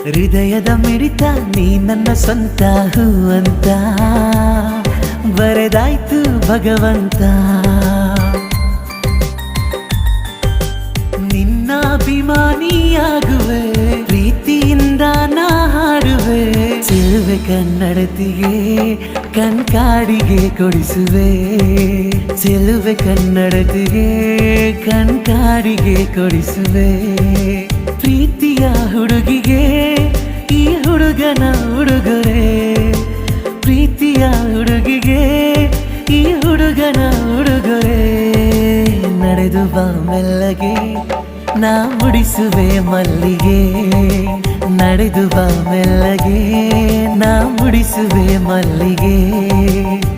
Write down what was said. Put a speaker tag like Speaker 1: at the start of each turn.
Speaker 1: ಹೃದಯದ ಮಿಡಿತ ನೀ ನನ್ನ ಸ್ವಂತ ಹೂ ಅಂತ ಬರೆದಾಯ್ತು ಭಗವಂತ. ನಿನ್ನ ಅಭಿಮಾನಿಯಾಗುವೆ, ಪ್ರೀತಿಯಿಂದ ನಾ ಹಾಡುವೆ. ಚೆಲುವೆ ಕನ್ನಡತಿಗೆ ಕಣ್ಕಾಡಿಗೆ ಕೊಡಿಸುವೆ. ಚೆಲುವೆ ಕನ್ನಡತಿಗೆ ಕಣ್ಕಾಡಿಗೆ ಕೊಡಿಸುವೆ. ಪ್ರೀತಿಯ ಹುಡುಗಿಗೆ ಈ ಹುಡುಗನ ಉಡುಗೊರೆ. ಪ್ರೀತಿಯ ಹುಡುಗಿಗೆ ಈ ಹುಡುಗನ ಉಡುಗೊರೆ. ನಡೆದು ಬಾ ಮೆಲ್ಲಗೆ ನಾ ಮುಡಿಸುವೆ ಮಲ್ಲಿಗೆ. ನಡೆದು ಬಾ ಮೆಲ್ಲಗೆ ನಾ ಮುಡಿಸುವೆ ಮಲ್ಲಿಗೆ.